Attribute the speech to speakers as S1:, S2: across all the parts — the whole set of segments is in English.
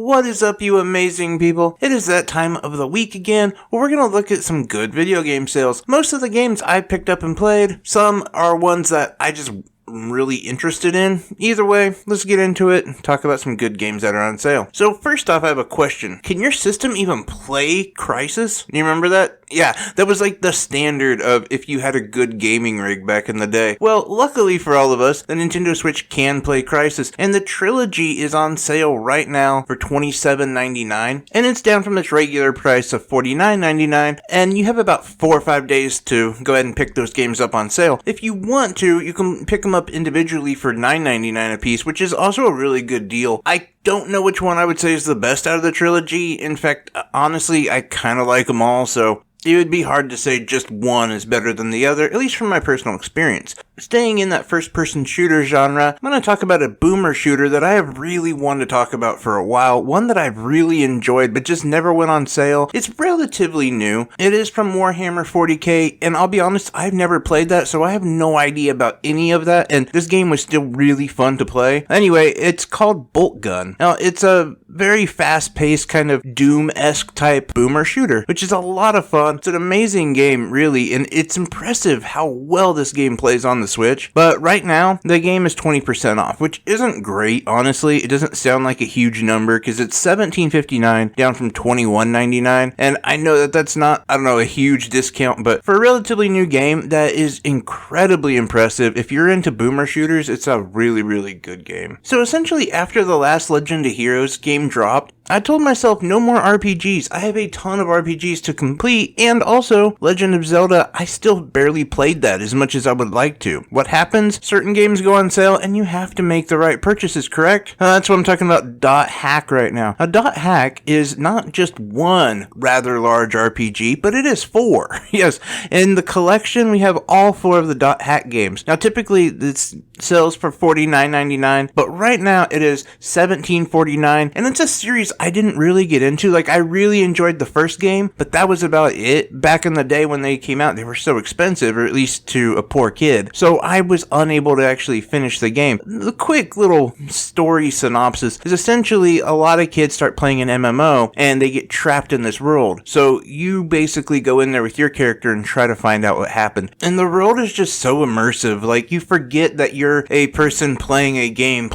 S1: What is up, you amazing people? It is that time of the week again where we're going to look at some good video game sales. Most of the games I picked up and played, some are ones that I just really interested in. Either way, let's get into it and talk about some good games that are on sale. So first off, I have a question. Can your system even play Crysis? You remember that? Yeah, that was like the standard of if you had a good gaming rig back in the day. Well, luckily for all of us, the Nintendo Switch can play Crysis, and the trilogy is on sale right now for $27.99, and it's down from its regular price of $49.99, and you have about 4 or 5 days to go ahead and pick those games up on sale. If you want to, you can pick them up individually for $9.99 a piece, which is also a really good deal. I don't know which one I would say is the best out of the trilogy. In fact, honestly, I kind of like them all, so it would be hard to say just one is better than the other, at least from my personal experience. Staying in that first-person shooter genre, I'm going to talk about a boomer shooter that I have really wanted to talk about for a while, one that I've really enjoyed but just never went on sale. It's relatively new. It is from Warhammer 40k, and I'll be honest, I've never played that, so I have no idea about any of that, and this game was still really fun to play. Anyway, it's called Bolt Gun. Now, it's a very fast-paced kind of Doom-esque type boomer shooter, which is a lot of fun. It's an amazing game, really, and it's impressive how well this game plays on the Switch. But right now, the game is 20% off, which isn't great, honestly. It doesn't sound like a huge number because it's $17.59 down from $21.99, and I know that that's not, a huge discount, but for a relatively new game, that is incredibly impressive. If you're into boomer shooters, it's a really, really good game. So essentially, after the last Legend of Heroes game dropped, I told myself no more RPGs. I have a ton of RPGs to complete, and also Legend of Zelda, I still barely played that as much as I would like to. What happens? Certain games go on sale and you have to make the right purchases, correct? That's what I'm talking about DotHack right now. Now, DotHack is not just one rather large RPG, but it is 4. Yes, in the collection we have all 4 of the DotHack games. Now typically this sells for $49.99, but right now it is $17.49, and it's a series I didn't really get into. Like, I really enjoyed the first game, but that was about it. Back in the day when they came out, they were so expensive, or at least to a poor kid, so I was unable to actually finish the game. The quick little story synopsis is essentially a lot of kids start playing an MMO, and they get trapped in this world. So you basically go in there with your character and try to find out what happened. And the world is just so immersive. Like, you forget that you're a person playing a game,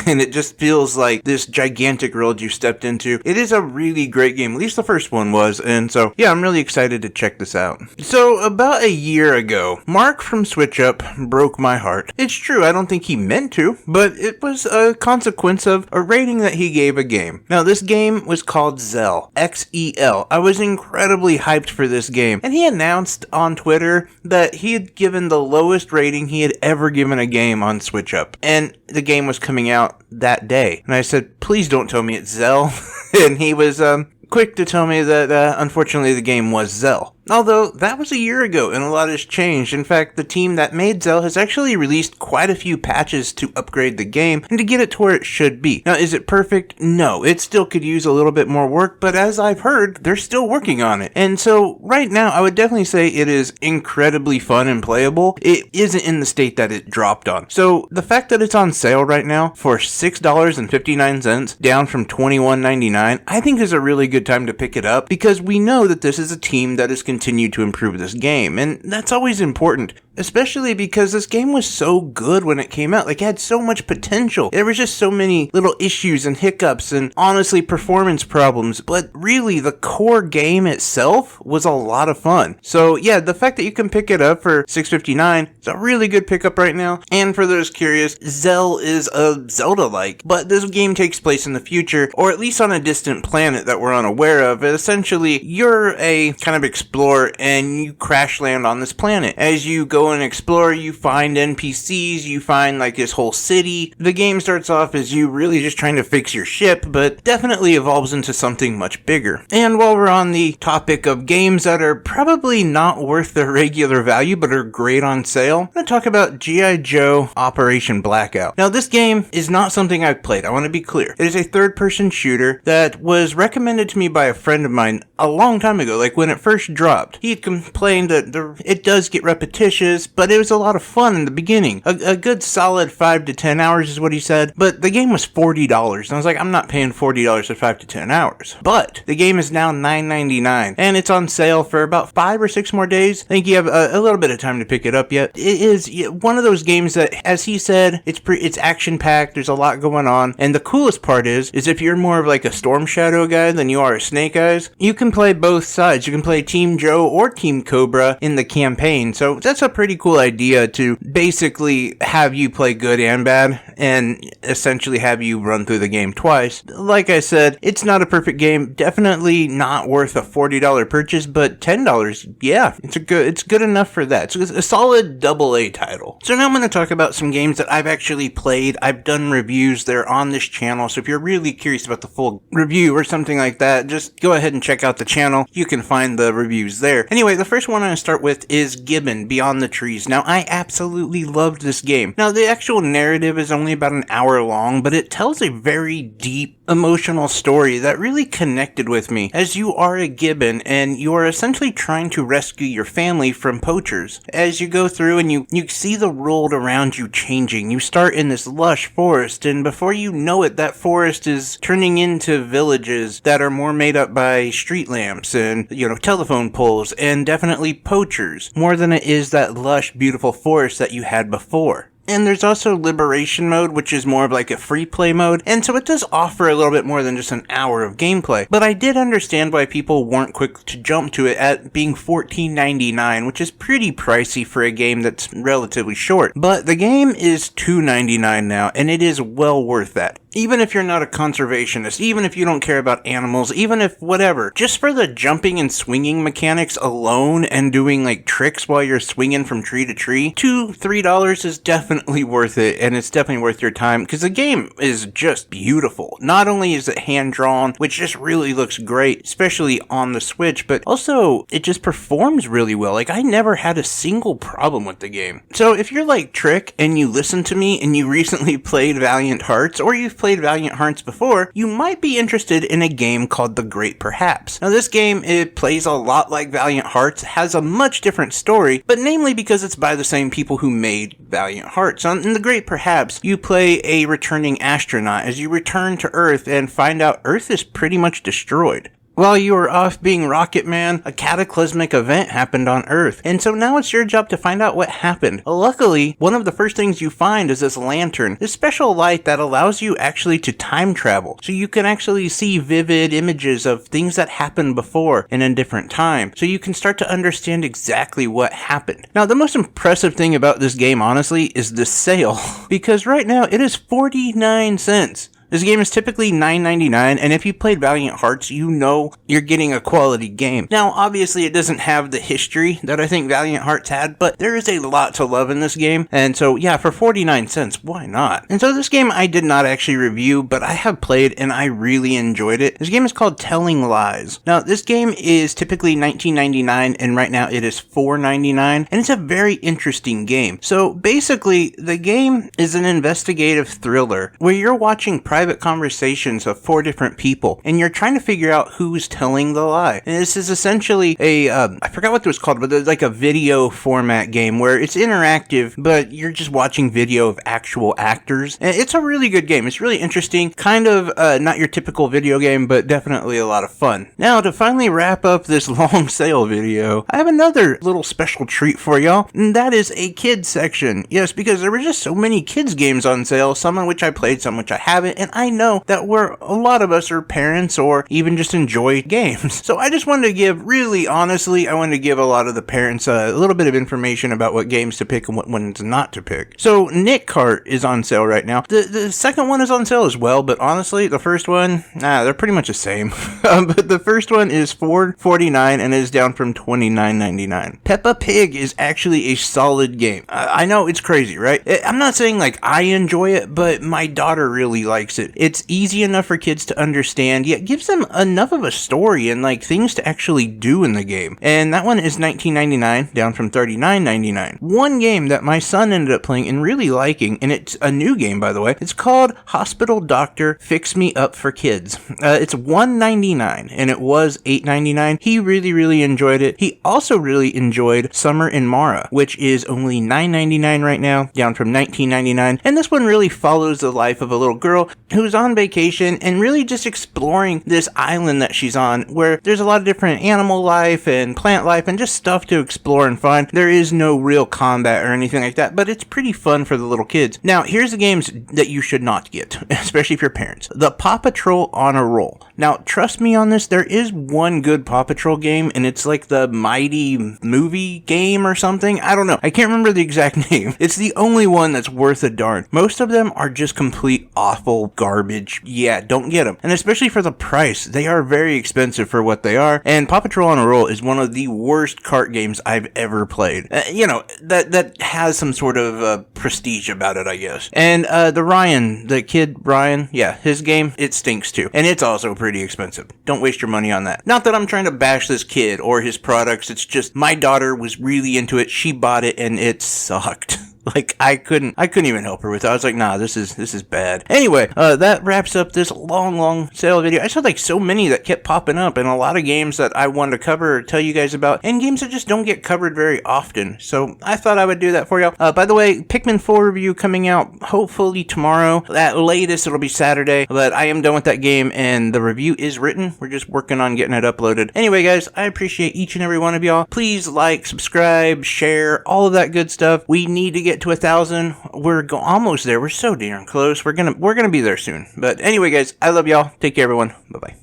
S1: and it just feels like this gigantic world you stepped into. It is a really great game, at least the first one was, and so yeah, I'm really excited to check this out. So about a year ago, Mark from SwitchUp broke my heart. It's true, I don't think he meant to, but it was a consequence of a rating that he gave a game. Now, this game was called Zell, X-E-L. I was incredibly hyped for this game, and he announced on Twitter that he had given the lowest rating he had ever given a game on SwitchUp, and the game was coming out that day. And I said, please don't tell me it's Zell. And he was quick to tell me that unfortunately the game was Zell. Although, that was a year ago, and a lot has changed. In fact, the team that made Zell has actually released quite a few patches to upgrade the game, and to get it to where it should be. Now, is it perfect? No, it still could use a little bit more work, but as I've heard, they're still working on it. And so, right now, I would definitely say it is incredibly fun and playable. It isn't in the state that it dropped on. So, the fact that it's on sale right now for $6.59, down from $21.99, I think is a really good time to pick it up, because we know that this is a team that is continue to improve this game, and that's always important, especially because this game was so good when it came out. Like, it had so much potential. There was just so many little issues and hiccups and honestly performance problems, but really the core game itself was a lot of fun. So yeah, the fact that you can pick it up for $6.59 is a really good pickup right now. And for those curious, Zell is a Zelda-like, but this game takes place in the future, or at least on a distant planet that we're unaware of. And essentially, you're a kind of explorer, and you crash land on this planet. As you go and explore, you find NPCs, you find like this whole city. The game starts off as you really just trying to fix your ship, but definitely evolves into something much bigger. And while we're on the topic of games that are probably not worth their regular value, but are great on sale, I'm going to talk about G.I. Joe Operation Blackout. Now, this game is not something I've played. I want to be clear. It is a third-person shooter that was recommended to me by a friend of mine a long time ago, like when it first dropped. He had complained that it does get repetitious, is, but it was a lot of fun in the beginning. A good solid 5 to 10 hours is what he said, but the game was $40, and I was like, I'm not paying $40 for 5 to 10 hours. But the game is now $9.99, and it's on sale for about 5 or 6 more days. I think you have a little bit of time to pick it up yet. It is one of those games that, as he said, it's action-packed, there's a lot going on, and the coolest part is if you're more of like a Storm Shadow guy than you are a Snake Eyes, you can play both sides. You can play Team Joe or Team Cobra in the campaign, so that's a pretty cool idea to basically have you play good and bad, and essentially have you run through the game twice. Like I said, it's not a perfect game, definitely not worth a $40 purchase, but $10, yeah, it's good enough for that. It's a solid AA title. So now I'm going to talk about some games that I've actually played. I've done reviews, they're on this channel, so if you're really curious about the full review or something like that, just go ahead and check out the channel. You can find the reviews there. Anyway, the first one I'm going to start with is Gibbon, Beyond the Trees. Now, I absolutely loved this game. Now, the actual narrative is only about an hour long, but it tells a very deep, emotional story that really connected with me, as you are a Gibbon and you are essentially trying to rescue your family from poachers. As you go through and you see the world around you changing, you start in this lush forest, and before you know it, that forest is turning into villages that are more made up by street lamps and, telephone poles and definitely poachers, more than it is that lush, beautiful forest that you had before. And there's also Liberation Mode, which is more of like a free play mode, and so it does offer a little bit more than just an hour of gameplay. But I did understand why people weren't quick to jump to it at being $14.99, which is pretty pricey for a game that's relatively short. But the game is $2.99 now, and it is well worth that. Even if you're not a conservationist, even if you don't care about animals, even if whatever, just for the jumping and swinging mechanics alone and doing like tricks while you're swinging from tree to tree, $2-3 is definitely worth it, and it's definitely worth your time because the game is just beautiful. Not only is it hand drawn, which just really looks great, especially on the Switch, but also it just performs really well. Like, I never had a single problem with the game. So if you're like Trick and you listen to me and you recently played Valiant Hearts, or you've played Valiant Hearts before, you might be interested in a game called The Great Perhaps. Now, this game, it plays a lot like Valiant Hearts, has a much different story, but namely because it's by the same people who made Valiant Hearts. In The Great Perhaps, you play a returning astronaut as you return to Earth and find out Earth is pretty much destroyed. While you were off being Rocket Man, a cataclysmic event happened on Earth, and so now it's your job to find out what happened. Luckily, one of the first things you find is this lantern, this special light that allows you actually to time travel, so you can actually see vivid images of things that happened before in a different time, so you can start to understand exactly what happened. Now, the most impressive thing about this game, honestly, is the sale, because right now it is 49 cents. This game is typically $9.99, and if you played Valiant Hearts, you know you're getting a quality game. Now, obviously, it doesn't have the history that I think Valiant Hearts had, but there is a lot to love in this game, and so, yeah, for 49 cents, why not? And so this game I did not actually review, but I have played, and I really enjoyed it. This game is called Telling Lies. Now, this game is typically $19.99, and right now it is $4.99, and it's a very interesting game. So, basically, the game is an investigative thriller, where you're watching private conversations of 4 different people, and you're trying to figure out who's telling the lie. And this is essentially I forgot what it was called, but it's like a video format game where it's interactive, but you're just watching video of actual actors. And it's a really good game. It's really interesting, kind of not your typical video game, but definitely a lot of fun. Now, to finally wrap up this long sale video, I have another little special treat for y'all, and that is a kids section. Yes, because there were just so many kids games on sale, some of which I played, some which I haven't, and I know that a lot of us are parents or even just enjoy games. So I just wanted to give, really honestly, I wanted to give a lot of the parents a little bit of information about what games to pick and what ones not to pick. So Nick Cart is on sale right now. The second one is on sale as well, but honestly, the first one, they're pretty much the same. But the first one is $4.49 and is down from $29.99. Peppa Pig is actually a solid game. I know it's crazy, right? I'm not saying like I enjoy it, but my daughter really likes likes it. It's easy enough for kids to understand, yet gives them enough of a story and like things to actually do in the game. And that one is $19.99, down from $39.99. One game that my son ended up playing and really liking, and it's a new game by the way, it's called Hospital Doctor Fix Me Up for Kids. It's $1.99 and it was $8.99. He really enjoyed it. He also really enjoyed Summer in Mara, which is only $9.99 right now, down from $19.99. And this one really follows the life of a little girl who's on vacation and really just exploring this island that she's on, where there's a lot of different animal life and plant life and just stuff to explore and find. There is no real combat or anything like that, but it's pretty fun for the little kids. Now, here's the games that you should not get, especially if you're parents. The Paw Patrol on a Roll. Now, trust me on this, there is one good Paw Patrol game, and it's like the Mighty movie game or something. I don't know. I can't remember the exact name. It's the only one that's worth a darn. Most of them are just complete awful garbage. Yeah, don't get them. And especially for the price, they are very expensive for what they are. And Paw Patrol on a Roll is one of the worst cart games I've ever played. That has some sort of prestige about it, I guess. And the kid Ryan, yeah, his game, it stinks too. And it's also pretty expensive. Don't waste your money on that. Not that I'm trying to bash this kid or his products, it's just my daughter was really into it, she bought it, and it sucked. Like, I couldn't even help her with it. I was like, nah, this is bad. Anyway, that wraps up this long sale video. I saw like so many that kept popping up, and a lot of games that I wanted to cover or tell you guys about, and games that just don't get covered very often. So I thought I would do that for y'all. By the way, Pikmin 4 review coming out hopefully tomorrow. At latest, it'll be Saturday, but I am done with that game, and the review is written. We're just working on getting it uploaded. Anyway, guys, I appreciate each and every one of y'all. Please like, subscribe, share, all of that good stuff. We need to get to 1,000. We're almost there. We're so darn close. We're gonna be there soon. But anyway, guys, I love y'all. Take care, everyone. Bye bye.